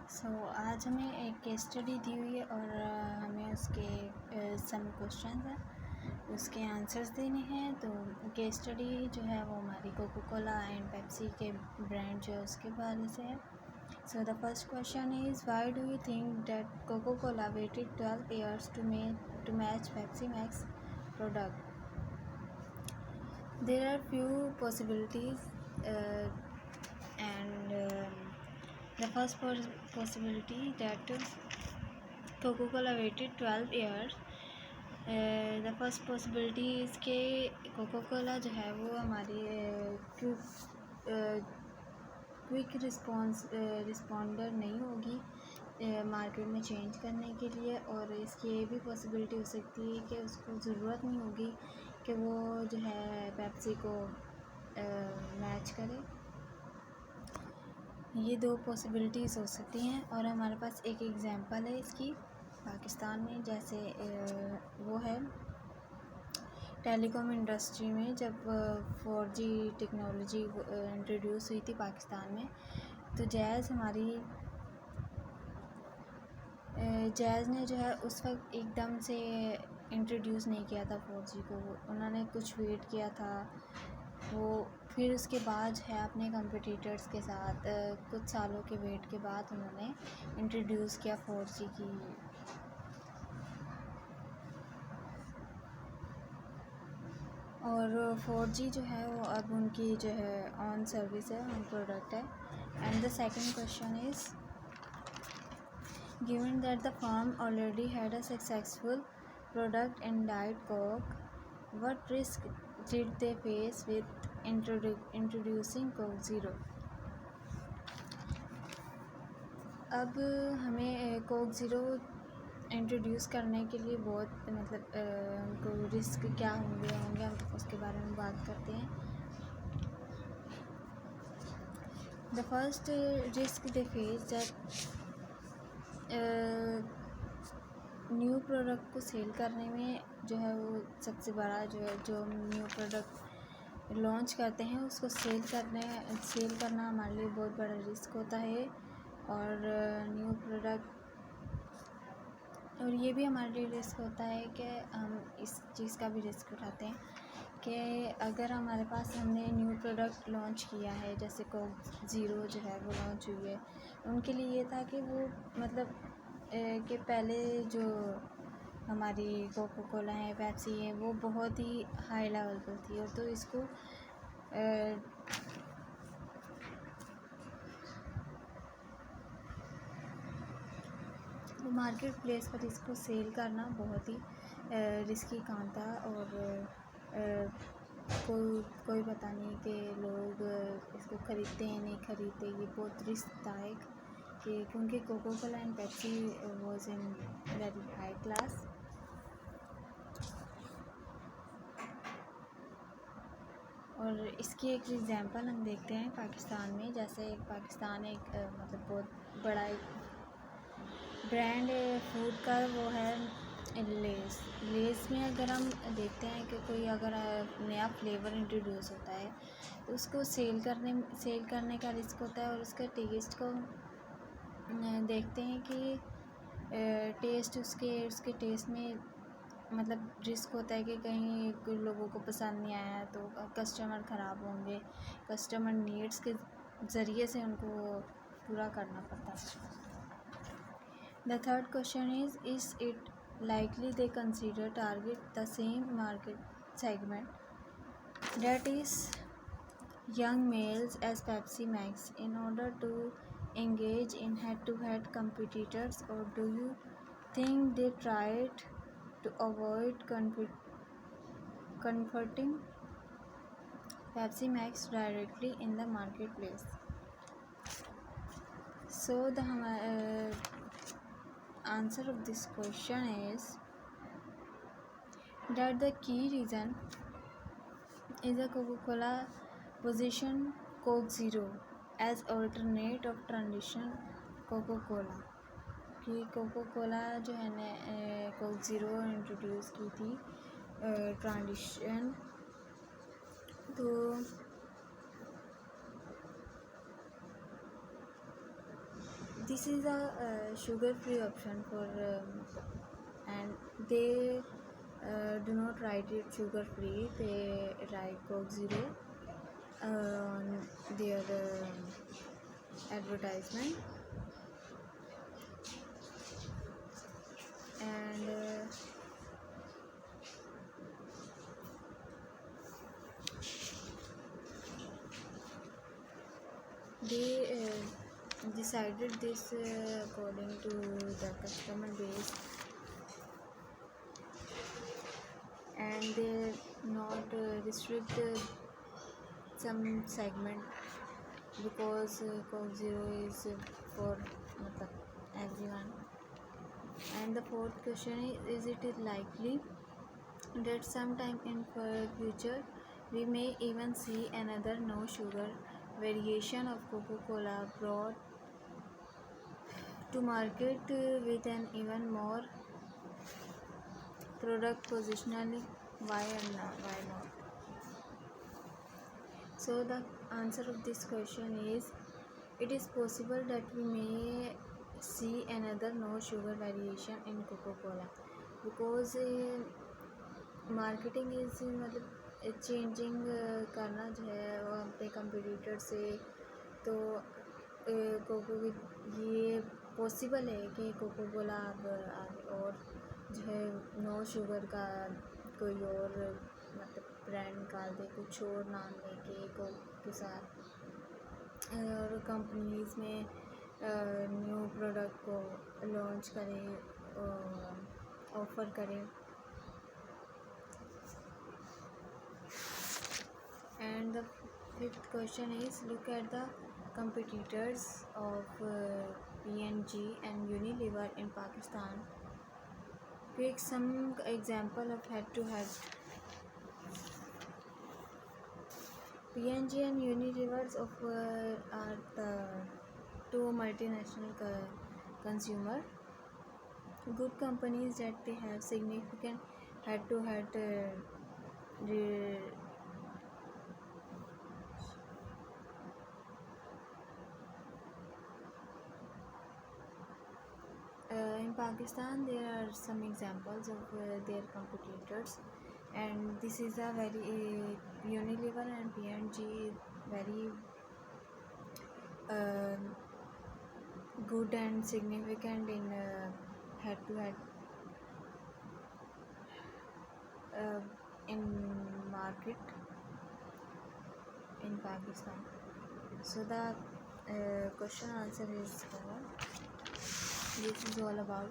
आज हमें एक केस स्टडी दी हुई है और हमें उसके सम क्वेश्चन हैं, उसके आंसर्स देने हैं। तो केस स्टडी जो है वो हमारी कोको कोला एंड पेप्सी के ब्रांड जो है उसके बारे से है। So the first question is why do you think that Coca Cola waited 12 years to match Pepsi Max product? There are few possibilities and the first possibility that Coca-Cola waited 12 years. The first possibility is कि Coca-Cola जो है वो हमारी quick responder नहीं होगी market में change करने के लिए। और इसकी ये भी पॉसिबिलिटी हो सकती है कि उसको ज़रूरत नहीं होगी कि वो जो है पेप्सी को मैच करे। ये दो पॉसिबिलिटीज़ हो सकती हैं। और हमारे पास एक एग्ज़ाम्पल है इसकी पाकिस्तान में, जैसे वो है टेलीकॉम इंडस्ट्री में जब 4G टेक्नोलॉजी इंट्रोड्यूस हुई थी पाकिस्तान में, तो जैज़ ने जो है उस वक्त एकदम से इंट्रोड्यूस नहीं किया था 4G को। उन्होंने कुछ वेट किया था, वो फिर उसके बाद है अपने कंपटीटर्स के साथ कुछ सालों के वेट के बाद उन्होंने इंट्रोड्यूस किया 4G की। और 4G जो है वो अब उनकी जो है ऑन सर्विस है, ऑन प्रोडक्ट है। And the second question is given that the firm already had a successful product in diet Coke, what risk did they face with introducing Coke zero? अब हमें कोक ज़ीरो इंट्रोड्यूस करने के लिए बहुत उनको risk क्या होंगे हम उसके बारे में बात करते हैं। The first risk they face that new product को सेल करने में जो है वो सबसे बड़ा जो न्यू प्रोडक्ट लॉन्च करते हैं उसको सेल करना हमारे लिए बहुत बड़ा रिस्क होता है। और न्यू प्रोडक्ट, और ये भी हमारे लिए रिस्क होता है कि हम इस चीज़ का भी रिस्क उठाते हैं कि अगर हमारे पास हमने न्यू प्रोडक्ट लॉन्च किया है, जैसे कोक ज़ीरो जो है वो लॉन्च हुई है, उनके लिए ये था कि वो कि पहले जो हमारी कोको कोला है, पेप्सी है, वो बहुत ही हाई लेवल पर थी, और तो इसको मार्केट प्लेस पर इसको सेल करना बहुत ही रिस्की काम था। और कोई पता नहीं कि लोग इसको ख़रीदते हैं नहीं ख़रीदते, ये बहुत रिस्क था एक कि क्योंकि Coca Cola and Pepsi was in very high class. और इसकी एक एग्ज़ाम्पल हम देखते हैं पाकिस्तान में। जैसे पाकिस्तान एक बहुत बड़ा एक ब्रांड फूड का वो है लेस में अगर हम देखते हैं कि कोई अगर नया फ्लेवर इंट्रोड्यूस होता है तो उसको सेल करने का रिस्क होता है। और उसका टेस्ट को देखते हैं कि टेस्ट उसके टेस्ट में रिस्क होता है कि कहीं लोगों को पसंद नहीं आया तो कस्टमर ख़राब होंगे, कस्टमर नीड्स के ज़रिए से उनको पूरा करना पड़ता है। The third question is it likely they consider target the same market segment, that is young males, as Pepsi Max in order to engage in head-to-head competitors, or do you think they tried to avoid converting Pepsi Max directly in the marketplace? So the answer of this question is that the key reason is a Coca-Cola position Coke Zero as alternate of traditional Coca-Cola। कि Coca-Cola जो है ने Coke Zero introduce की थी transition, तो this is a sugar-free option for and they do not write it sugar-free. They write Coke Zero on their advertisement, and they decided this according to the customer base, and they not restrict some segment, because Coke Zero is for matlab, everyone. And the fourth question is it is likely that sometime in future we may even see another no sugar variation of Coca-Cola brought to market with an even more product positioning. Why and why not? So the answer of this question is it is possible that we may see another no sugar variation in Coca-Cola, because marketing is मतलब changing करना जो है वो अपने competitor से, तो cocoa ये possible है कि कोको कोला अब और जो है नो शुगर का कोई और मतलब ब्रांड निकाल दे, कुछ और नाम लेके कोक के साथ, और कंपनीज़ में न्यू प्रोडक्ट को लॉन्च करें, ऑफ़र करें. And the fifth question is look at the competitors of P&G and Unilever in Pakistan. Pick some example of head-to-head. P&G and Unilever are the two multinational consumer good companies that they have significant head-to-head in Pakistan. There are some examples of their competitors, and this is a very Unilever and P&G very good and significant in head-to-head in market in Pakistan. So the question answer is this is all about